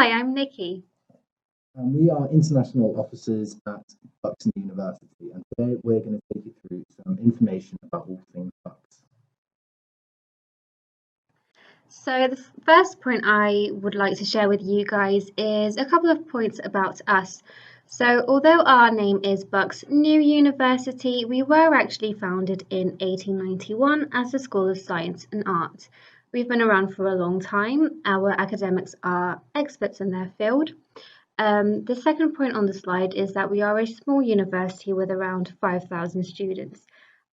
Hi, I'm Nikki. And we are international officers at Bucks University, and today we're going to take you through some information about all things Bucks. So, the first point I would like to share with you guys is a couple of points about us. So, although our name is Bucks New University, we were actually founded in 1891 as a School of Science and Art. We've been around for a long time. Our academics are experts in their field. The second point on the slide is that we are a small university with around 5,000 students.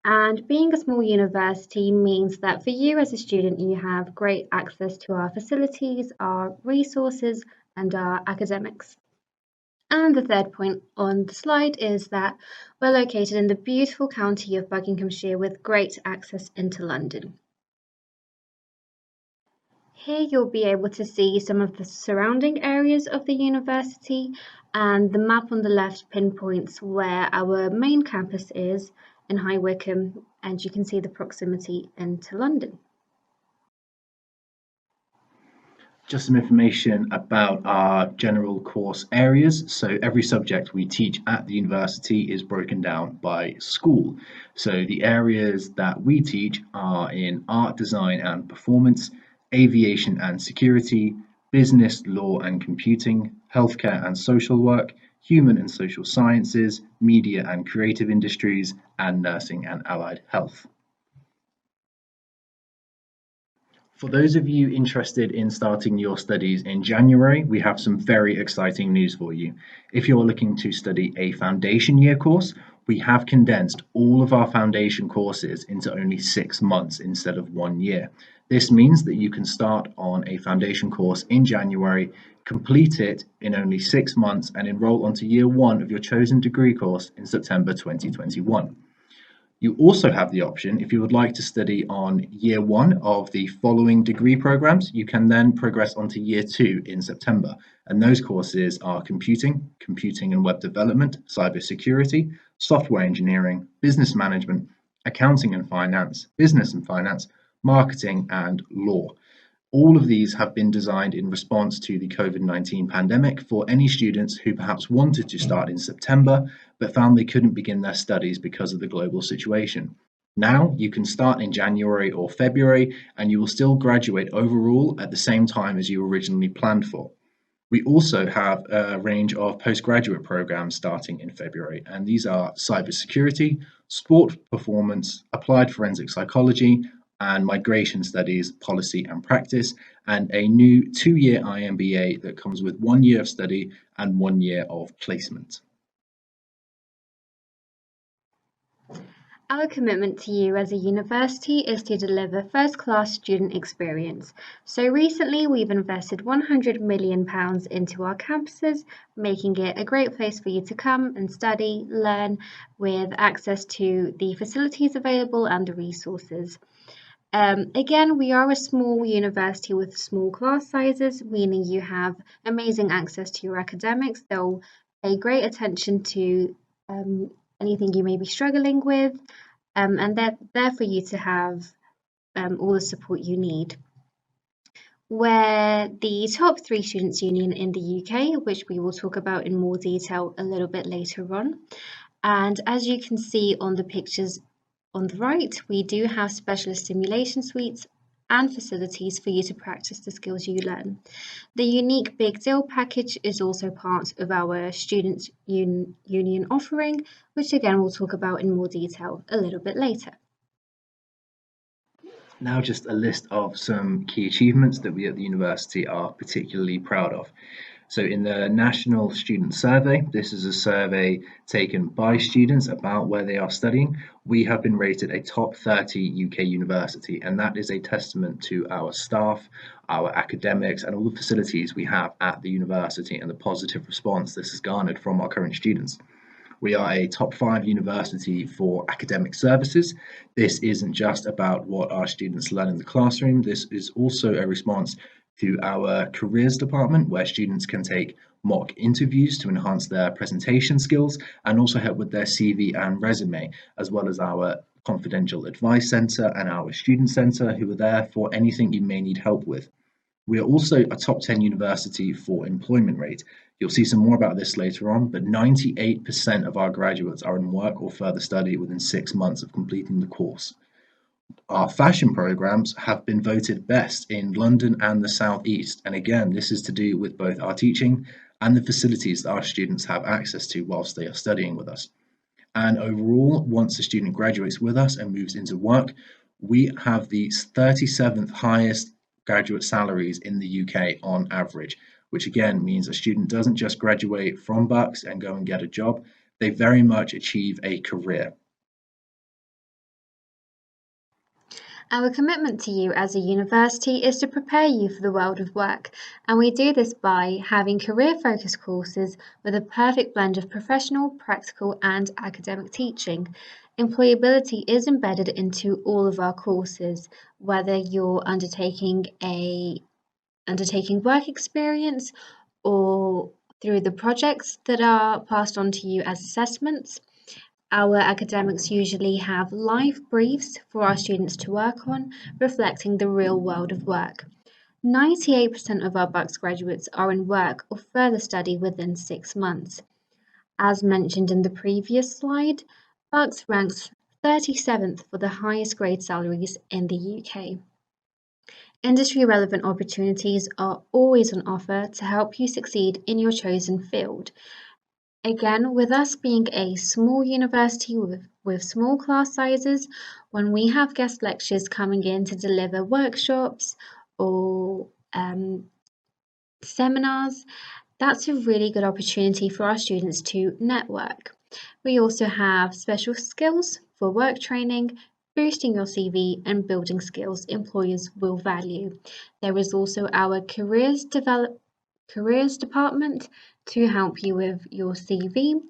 And being a small university means that for you as a student, you have great access to our facilities, our resources, and our academics. And the third point on the slide is that we're located in the beautiful county of Buckinghamshire with great access into London. Here you'll be able to see some of the surrounding areas of the university, and the map on the left pinpoints where our main campus is in High Wycombe, and you can see the proximity into London. Just some information about our general course areas. So every subject we teach at the university is broken down by school. So the areas that we teach are in art, design and performance, aviation and security, business, law and computing, healthcare and social work, human and social sciences, media and creative industries, and nursing and allied health. For those of you interested in starting your studies in January, we have some very exciting news for you. If you're looking to study a foundation year course, we have condensed all of our foundation courses into only 6 months instead of 1 year. This means that you can start on a foundation course in January, complete it in only 6 months, and enroll onto year 1 of your chosen degree course in September 2021. You also have the option, if you would like to study on year 1 of the following degree programs, you can then progress onto year 2 in September. And those courses are computing, computing and web development, cybersecurity, software engineering, business management, accounting and finance, business and finance, marketing and law. All of these have been designed in response to the COVID-19 pandemic for any students who perhaps wanted to start in September but found they couldn't begin their studies because of the global situation. Now you can start in January or February and you will still graduate overall at the same time as you originally planned for. We also have a range of postgraduate programs starting in February, and these are cybersecurity, sport performance, applied forensic psychology, and migration studies, policy and practice, and a new 2-year IMBA that comes with 1 year of study and 1 year of placement. Our commitment to you as a university is to deliver first-class student experience. So recently we've invested £100 million into our campuses, making it a great place for you to come and study, learn, with access to the facilities available and the resources. Again, we are a small university with small class sizes, meaning you have amazing access to your academics. They'll pay great attention to anything you may be struggling with, and they're there for you to have all the support you need. We're the top 3 students' union in the UK, which we will talk about in more detail a little bit later on. And as you can see on the pictures on the right, we do have specialist simulation suites and facilities for you to practice the skills you learn. The unique Big Deal package is also part of our Students' Union offering, which again we'll talk about in more detail a little bit later. Now just a list of some key achievements that we at the university are particularly proud of. So in the National Student Survey, this is a survey taken by students about where they are studying. We have been rated a top 30 UK university, and that is a testament to our staff, our academics, and all the facilities we have at the university and the positive response this has garnered from our current students. We are a top 5 university for academic services. This isn't just about what our students learn in the classroom. This is also a response to our careers department, where students can take mock interviews to enhance their presentation skills and also help with their CV and resume, as well as our confidential advice centre and our student centre, who are there for anything you may need help with. We are also a top 10 university for employment rate. You'll see some more about this later on, but 98% of our graduates are in work or further study within 6 months of completing the course. Our fashion programs have been voted best in London and the South East, and again, this is to do with both our teaching and the facilities that our students have access to whilst they are studying with us. And overall, once a student graduates with us and moves into work, we have the 37th highest graduate salaries in the UK on average, which again means a student doesn't just graduate from Bucks and go and get a job, they very much achieve a career. Our commitment to you as a university is to prepare you for the world of work, and we do this by having career-focused courses with a perfect blend of professional, practical, and academic teaching. Employability is embedded into all of our courses, whether you're undertaking work experience or through the projects that are passed on to you as assessments. Our academics usually have live briefs for our students to work on, reflecting the real world of work. 98% of our Bucks graduates are in work or further study within 6 months. As mentioned in the previous slide, Bucks ranks 37th for the highest grade salaries in the UK. Industry relevant opportunities are always on offer to help you succeed in your chosen field. Again, with us being a small university with small class sizes, when we have guest lectures coming in to deliver workshops or seminars, that's a really good opportunity for our students to network. We also have special skills for work training, boosting your CV and building skills employers will value. There is also our careers department to help you with your CV,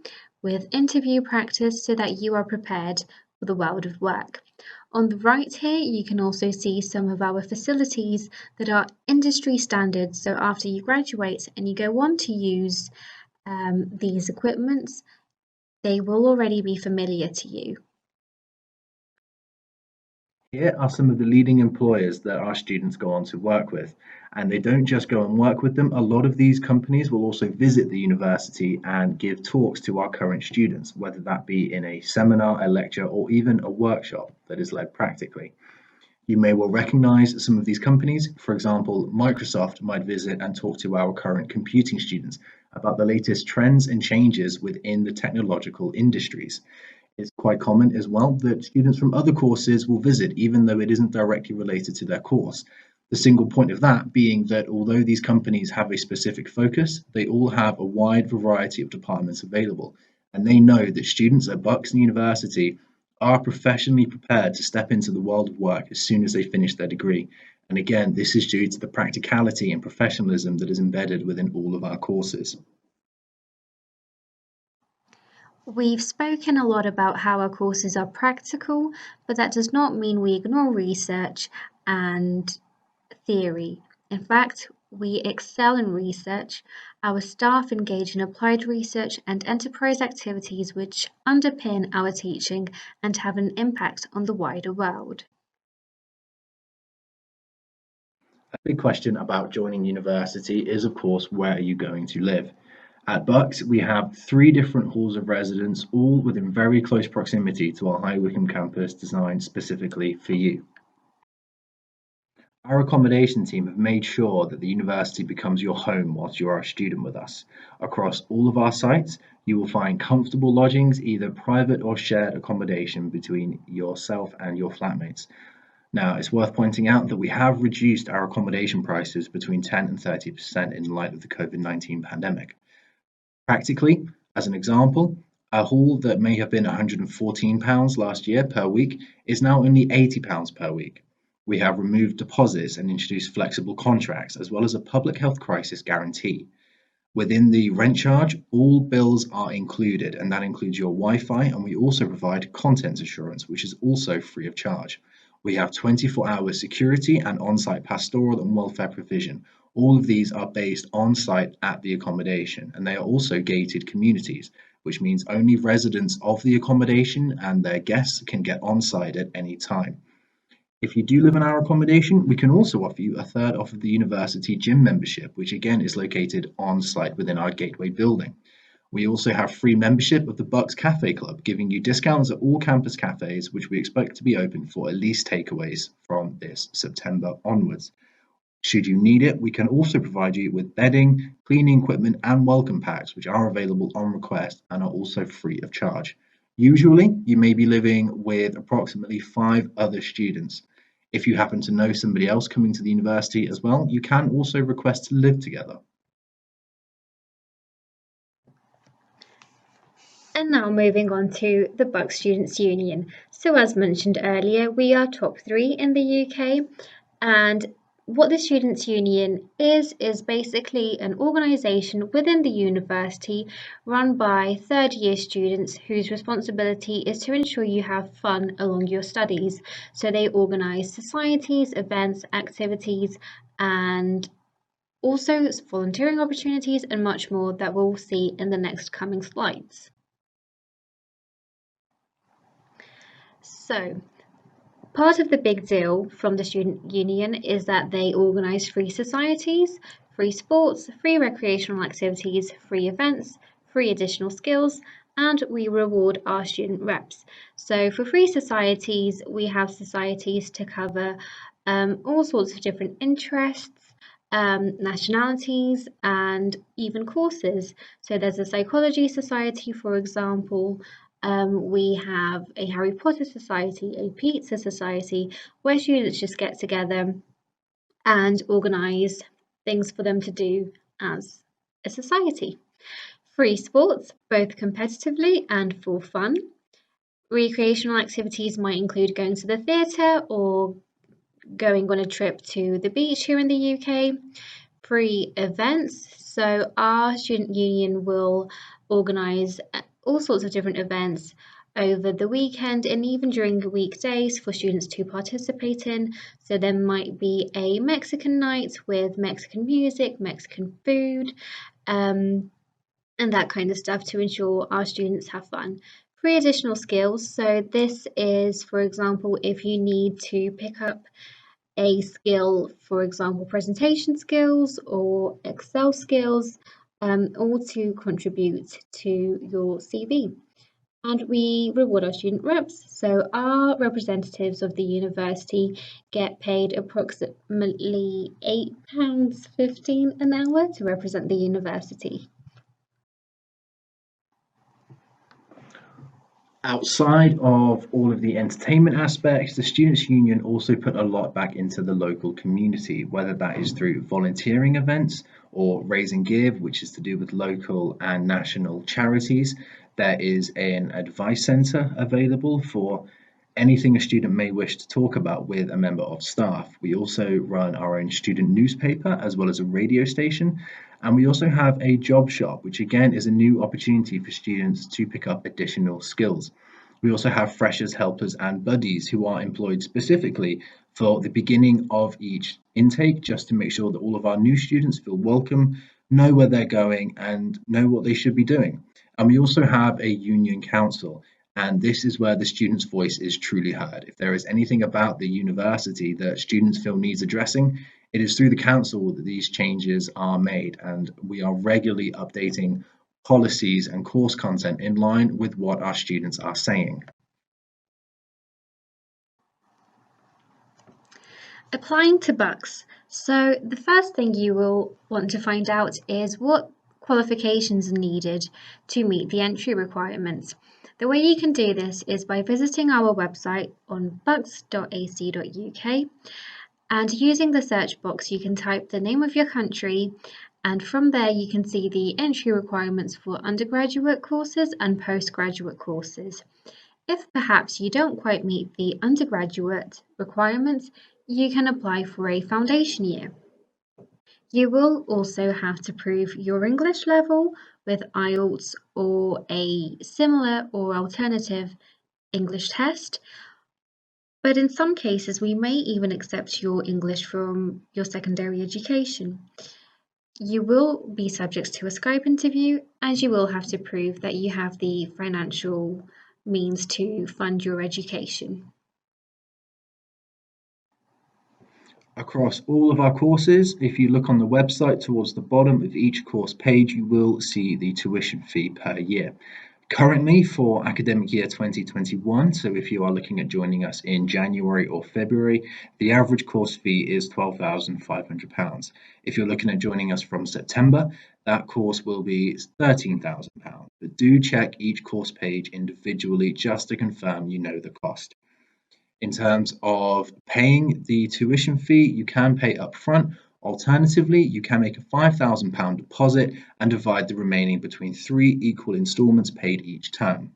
with interview practice so that you are prepared for the world of work. On the right here, you can also see some of our facilities that are industry standards. So after you graduate and you go on to use these equipments, they will already be familiar to you. Here are some of the leading employers that our students go on to work with. And they don't just go and work with them, a lot of these companies will also visit the university and give talks to our current students, whether that be in a seminar, a lecture, or even a workshop that is led practically. You may well recognize some of these companies. For example, Microsoft might visit and talk to our current computing students about the latest trends and changes within the technological industries. It's quite common as well that students from other courses will visit, even though it isn't directly related to their course. The single point of that being that although these companies have a specific focus, they all have a wide variety of departments available, and they know that students at Bucks University are professionally prepared to step into the world of work as soon as they finish their degree. And again, this is due to the practicality and professionalism that is embedded within all of our courses. We've spoken a lot about how our courses are practical, but that does not mean we ignore research and theory. In fact, we excel in research. Our staff engage in applied research and enterprise activities which underpin our teaching and have an impact on the wider world. A big question about joining university is, of course, where are you going to live? At Bucks, we have 3 different halls of residence, all within very close proximity to our High Wycombe campus designed specifically for you. Our accommodation team have made sure that the university becomes your home whilst you are a student with us. Across all of our sites, you will find comfortable lodgings, either private or shared accommodation between yourself and your flatmates. Now, it's worth pointing out that we have reduced our accommodation prices between 10 and 30% in light of the COVID-19 pandemic. Practically, as an example, a hall that may have been £114 last year per week is now only £80 per week. We have removed deposits and introduced flexible contracts, as well as a public health crisis guarantee. Within the rent charge, all bills are included, and that includes your Wi-Fi, and we also provide content assurance, which is also free of charge. We have 24-hour security and on-site pastoral and welfare provision. All of these are based on-site at the accommodation, and they are also gated communities, which means only residents of the accommodation and their guests can get on-site at any time. If you do live in our accommodation, we can also offer you a third off of the university gym membership, which again is located on site within our Gateway building. We also have free membership of the Bucks Cafe Club, giving you discounts at all campus cafes, which we expect to be open for at least takeaways from this September onwards. Should you need it, we can also provide you with bedding, cleaning equipment, and welcome packs, which are available on request and are also free of charge. Usually, you may be living with approximately 5 other students. If you happen to know somebody else coming to the university as well, you can also request to live together. And now moving on to the Bucks Students' Union. So as mentioned earlier, we are top 3 in the UK, and what the Students' Union is basically an organisation within the university run by third year students whose responsibility is to ensure you have fun along your studies. So they organise societies, events, activities, and also volunteering opportunities and much more that we'll see in the next coming slides. So, part of the big deal from the student union is that they organise free societies, free sports, free recreational activities, free events, free additional skills, and we reward our student reps. So for free societies, we have societies to cover all sorts of different interests, nationalities, and even courses. So there's a psychology society, for example. We have a Harry Potter society, a pizza society, where students just get together and organise things for them to do as a society. Free sports, both competitively and for fun. Recreational activities might include going to the theatre or going on a trip to the beach here in the UK. Free events, so our student union will organise all sorts of different events over the weekend and even during the weekdays for students to participate in. So there might be a Mexican night with Mexican music, Mexican food, and that kind of stuff to ensure our students have fun. Free additional skills, so this is, for example, if you need to pick up a skill, for example, presentation skills or Excel skills, all to contribute to your CV. And we reward our student reps. So our representatives of the university get paid approximately £8.15 an hour to represent the university. Outside of all of the entertainment aspects, the Students' Union also put a lot back into the local community, whether that is through volunteering events or raising give, which is to do with local and national charities. There is an advice centre available for anything a student may wish to talk about with a member of staff. We also run our own student newspaper as well as a radio station. And we also have a job shop, which again is a new opportunity for students to pick up additional skills. We also have freshers, helpers, and buddies who are employed specifically for the beginning of each intake, just to make sure that all of our new students feel welcome, know where they're going, and know what they should be doing. And we also have a union council, and this is where the students' voice is truly heard. If there is anything about the university that students feel needs addressing, it is through the council that these changes are made, and we are regularly updating policies and course content in line with what our students are saying. Applying to Bucks. So the first thing you will want to find out is what qualifications are needed to meet the entry requirements. The way you can do this is by visiting our website on bucks.ac.uk, and using the search box you can type the name of your country, and from there you can see the entry requirements for undergraduate courses and postgraduate courses. If perhaps you don't quite meet the undergraduate requirements, you can apply for a foundation year. You will also have to prove your English level with IELTS or a similar or alternative English test, but in some cases we may even accept your English from your secondary education. You will be subject to a Skype interview, and you will have to prove that you have the financial means to fund your education. Across all of our courses, if you look on the website towards the bottom of each course page, you will see the tuition fee per year. Currently, for academic year 2021, so if you are looking at joining us in January or February, the average course fee is £12,500. If you're looking at joining us from September, that course will be £13,000. But do check each course page individually just to confirm you know the cost. In terms of paying the tuition fee, you can pay upfront. Alternatively, you can make a £5,000 deposit and divide the remaining between 3 equal instalments paid each term.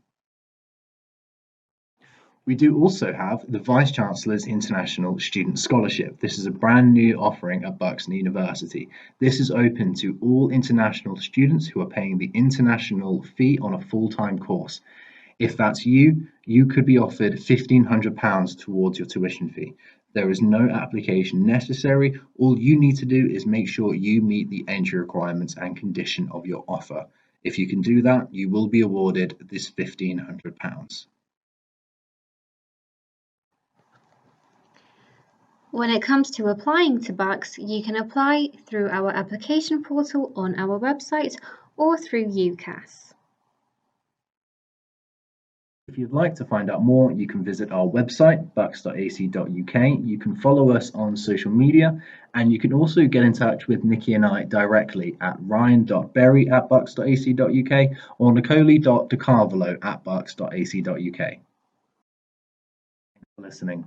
We do also have the Vice Chancellor's International Student Scholarship. This is a brand new offering at Bucks University. This is open to all international students who are paying the international fee on a full-time course. If that's you, you could be offered £1,500 towards your tuition fee. There is no application necessary. All you need to do is make sure you meet the entry requirements and condition of your offer. If you can do that, you will be awarded this £1,500. When it comes to applying to Bucks, you can apply through our application portal on our website or through UCAS. If you'd like to find out more, you can visit our website, bucks.ac.uk. You can follow us on social media, and you can also get in touch with Nikki and I directly at ryan.berry@bucks.ac.uk or nicoli.decarvelo@bucks.ac.uk. Thanks for listening.